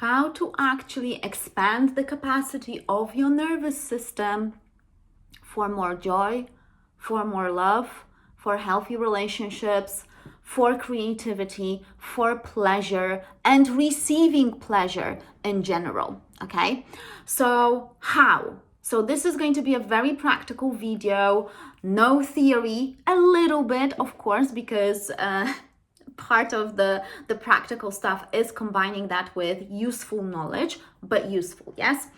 how to actually expand the capacity of your nervous system for more joy, for more love, for healthy relationships, for creativity, for pleasure, and receiving pleasure in general. Okay, so how? So this is going to be a very practical video, no theory, a little bit, of course, because part of the practical stuff is combining that with useful knowledge, but useful, yes?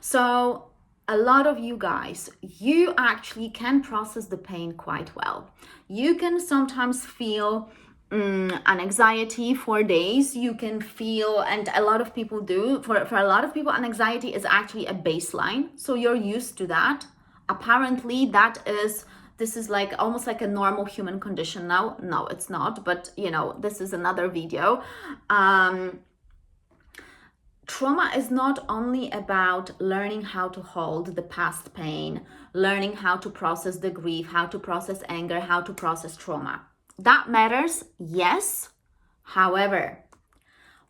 So a lot of you guys, you actually can process the pain quite well. You can sometimes feel an anxiety for days. You can feel, and a lot of people do, for a lot of people, an anxiety is actually a baseline. So you're used to that. Apparently this is like almost like a normal human condition now. No, it's not, but this is another video. Trauma is not only about learning how to hold the past pain, learning how to process the grief, how to process anger, how to process trauma. That matters, yes. However,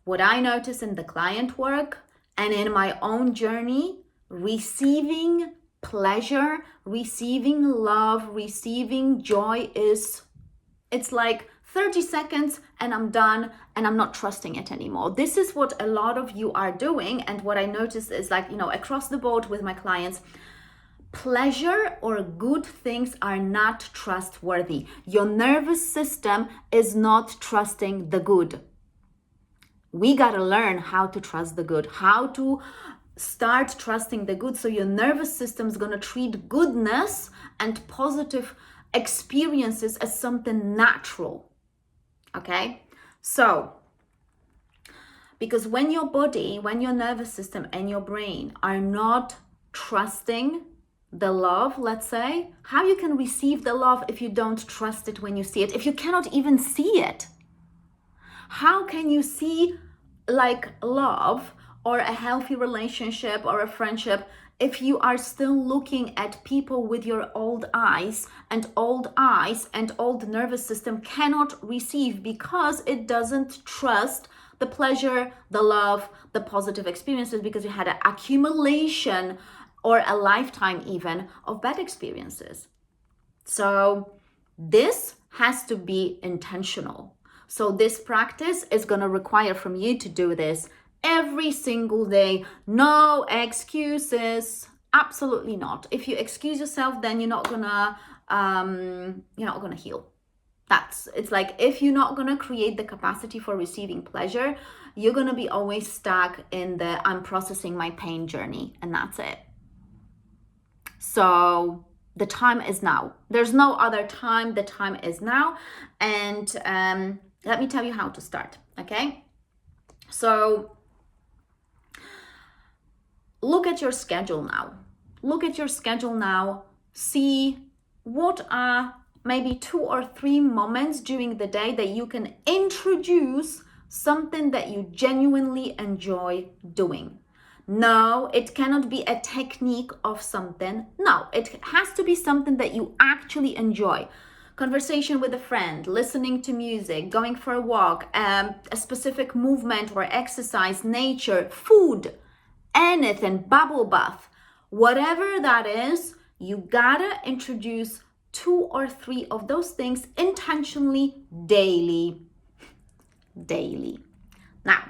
what I notice in the client work and in my own journey, receiving pleasure, receiving love, receiving joy it's like 30 seconds and I'm done and I'm not trusting it anymore. This is what a lot of you are doing, and what I notice is like, across the board with my clients, pleasure or good things are not trustworthy. Your nervous system is not trusting the good. We gotta learn how to trust the good, how to start trusting the good, so your nervous system is gonna treat goodness and positive experiences as something natural. Okay, so because when your body, when your nervous system and your brain are not trusting the love, let's say, how you can receive the love if you don't trust it when you see it, if you cannot even see it? How can you see like love or a healthy relationship or a friendship if you are still looking at people with your old eyes and old nervous system cannot receive because it doesn't trust the pleasure, the love, the positive experiences, because you had an accumulation or a lifetime even of bad experiences. So this has to be intentional. So this practice is going to require from you to do this every single day. No excuses. Absolutely not. If you excuse yourself, then you're not gonna heal. It's like, if you're not gonna create the capacity for receiving pleasure, you're gonna be always stuck in the I'm processing my pain journey, and that's it. So the time is now. There's no other time. The time is now. And let me tell you how to start. Okay. So look at your schedule now. Look at your schedule now. See what are maybe 2 or 3 moments during the day that you can introduce something that you genuinely enjoy doing. No, it cannot be a technique of something. No, it has to be something that you actually enjoy. Conversation with a friend, listening to music, going for a walk, a specific movement or exercise, nature, food, anything, bubble bath, whatever that is, you gotta introduce 2 or 3 of those things intentionally daily. Now,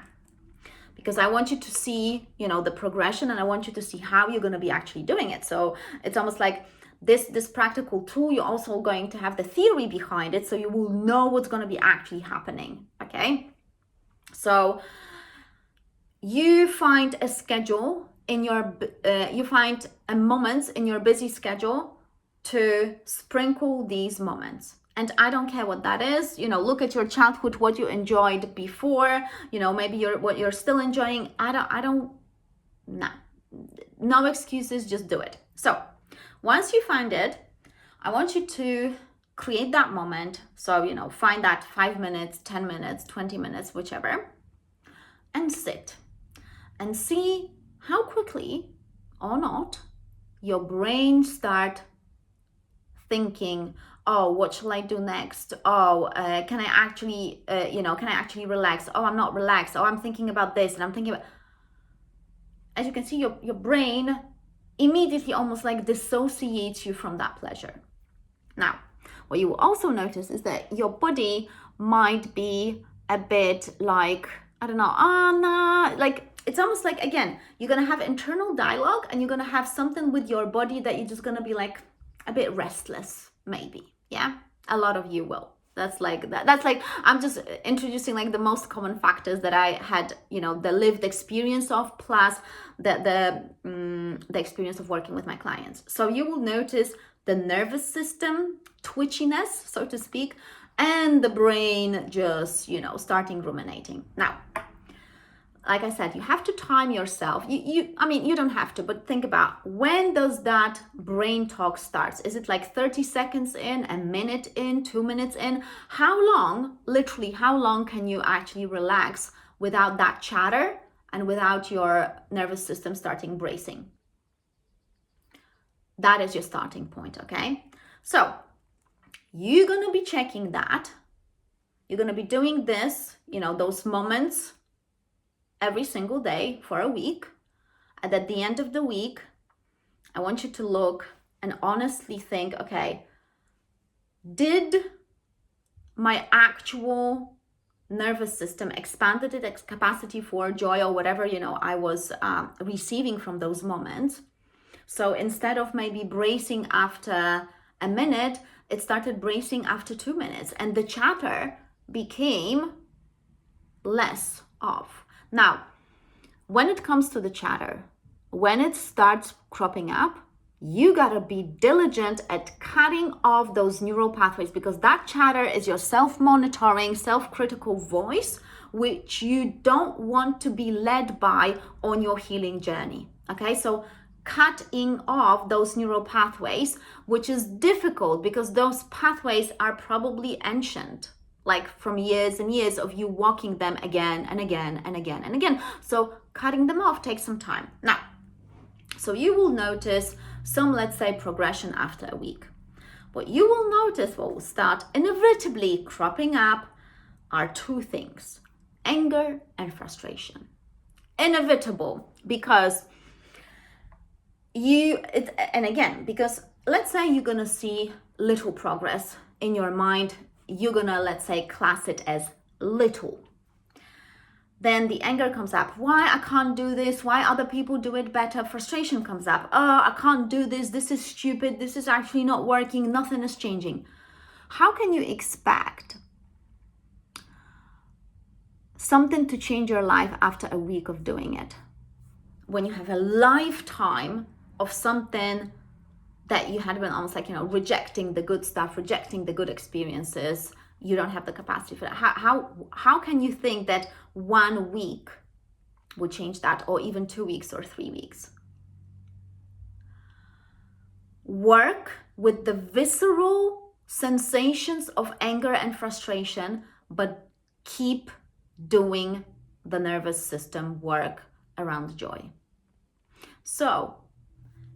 because I want you to see, the progression, and I want you to see how you're going to be actually doing it. So it's almost like this practical tool, you're also going to have the theory behind it, so you will know what's going to be actually happening. Okay. So you find a schedule in your, you find a moment in your busy schedule to sprinkle these moments. And I don't care what that is, look at your childhood, what you enjoyed before, maybe what you're still enjoying. No excuses, just do it. So once you find it, I want you to create that moment. So, find that 5 minutes, 10 minutes, 20 minutes, whichever, and sit and see how quickly or not your brain start thinking, oh, what shall I do next? Oh, can I actually relax? Oh, I'm not relaxed. Oh, I'm thinking about this and I'm thinking about... as you can see, your brain immediately almost like dissociates you from that pleasure. Now, what you will also notice is that your body might be a bit like, I don't know, nah, like it's almost like, again, you're gonna have internal dialogue and you're gonna have something with your body that you're just gonna be like a bit restless, maybe. Yeah, a lot of you will. That's like I'm just introducing like the most common factors that I had, the lived experience of, plus the experience of working with my clients. So you will notice the nervous system twitchiness, so to speak, and the brain just, starting ruminating. Now, like I said, you have to time yourself. You don't have to, but think about, when does that brain talk starts? Is it like 30 seconds in, a minute in, 2 minutes in? How long, literally, how long can you actually relax without that chatter and without your nervous system starting bracing? That is your starting point, okay? So you're going to be checking that. You're going to be doing this, those moments every single day for a week. And at the end of the week, I want you to look and honestly think, okay, did my actual nervous system expanded its capacity for joy or whatever, I was receiving from those moments? So instead of maybe bracing after a minute, it started bracing after 2 minutes, and the chatter became less of. Now, when it comes to the chatter, when it starts cropping up, you gotta be diligent at cutting off those neural pathways, because that chatter is your self-monitoring, self-critical voice, which you don't want to be led by on your healing journey. Okay, so cutting off those neural pathways, which is difficult because those pathways are probably ancient, like from years and years of you walking them again and again and again and again. So cutting them off takes some time. Now, so you will notice some, let's say, progression after a week. What you will notice, what will start inevitably cropping up, are two things: anger and frustration. Inevitable, because because let's say you're gonna see little progress in your mind, you're gonna, let's say, class it as little. Then the anger comes up. Why I can't do this? Why other people do it better? Frustration comes up. Oh, I can't do this. This is stupid. This is actually not working. Nothing is changing. How can you expect something to change your life after a week of doing it, when you have a lifetime of something that you had been almost like, rejecting the good stuff, rejecting the good experiences? You don't have the capacity for that. How can you think that 1 week would change that, or even 2 weeks or 3 weeks? Work with the visceral sensations of anger and frustration, but keep doing the nervous system work around joy. So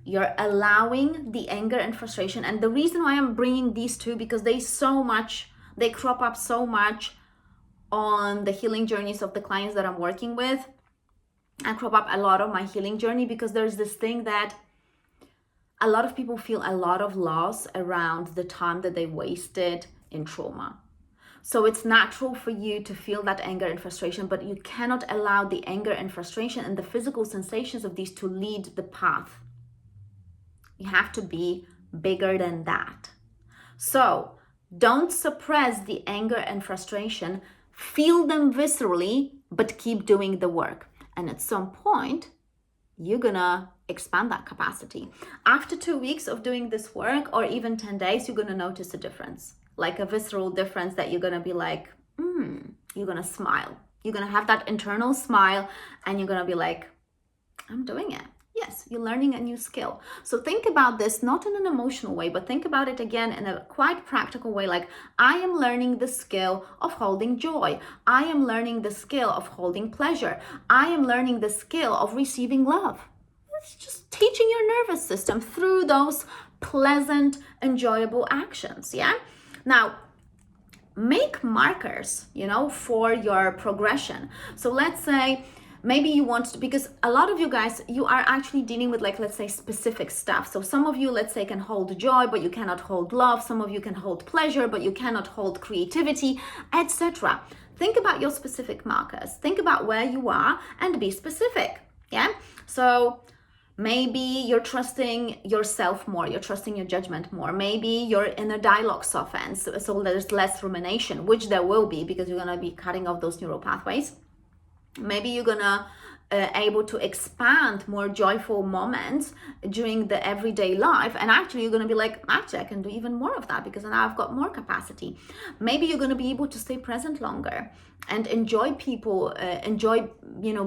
you're allowing the anger and frustration. And the reason why I'm bringing these two, because they crop up so much on the healing journeys of the clients that I'm working with. I crop up a lot of my healing journey, because there's this thing that a lot of people feel a lot of loss around the time that they wasted in trauma. So it's natural for you to feel that anger and frustration, but you cannot allow the anger and frustration and the physical sensations of these to lead the path. You have to be bigger than that. So don't suppress the anger and frustration. Feel them viscerally, but keep doing the work. And at some point, you're gonna expand that capacity. After 2 weeks of doing this work, or even 10 days, you're gonna notice a difference, like a visceral difference that you're gonna be like, you're gonna smile. You're gonna have that internal smile, and you're gonna be like, I'm doing it. Yes, you're learning a new skill. So think about this not in an emotional way, but think about it again in a quite practical way. Like, I am learning the skill of holding joy. I am learning the skill of holding pleasure. I am learning the skill of receiving love. It's just teaching your nervous system through those pleasant, enjoyable actions. Yeah. Now, make markers, for your progression. So let's say maybe you want to, because a lot of you guys, you are actually dealing with, like, let's say, specific stuff. So some of you, let's say, can hold joy, but you cannot hold love. Some of you can hold pleasure, but you cannot hold creativity, etc. Think about your specific markers. Think about where you are and be specific. Yeah. So maybe you're trusting yourself more, you're trusting your judgment more. Maybe your inner dialogue softens, so there's less rumination, which there will be because you're gonna be cutting off those neural pathways. Maybe you're gonna able to expand more joyful moments during the everyday life, and actually you're gonna be like, actually I can do even more of that because now I've got more capacity. Maybe you're gonna be able to stay present longer and enjoy people, enjoy,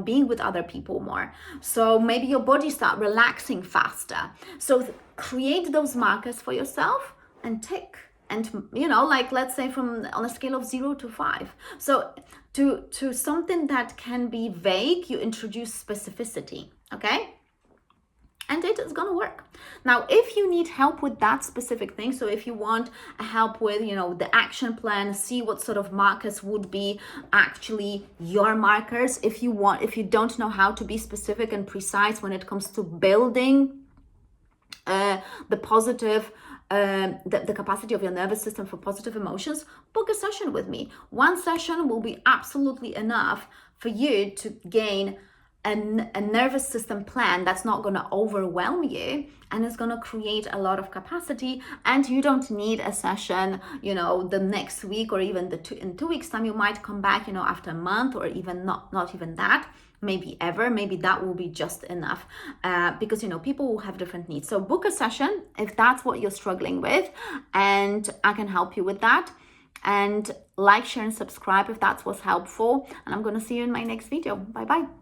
being with other people more. So maybe your body start relaxing faster. So create those markers for yourself and tick. And like, let's say on a scale of 0 to 5. So to something that can be vague, you introduce specificity, okay? And it is gonna work. Now, if you need help with that specific thing, so if you want help with, the action plan, see what sort of markers would be actually your markers. If you don't know how to be specific and precise when it comes to building the positive, the capacity of your nervous system for positive emotions, book a session with me. One session will be absolutely enough for you to gain a nervous system plan that's not going to overwhelm you and is going to create a lot of capacity. And you don't need a session, the next week or even in 2 weeks time. You might come back, after a month, or even not even that, maybe ever. Maybe that will be just enough, because people will have different needs. So book a session if that's what you're struggling with, and I can help you with that. And like, share, and subscribe if that's what's helpful. And I'm going to see you in my next video. Bye bye.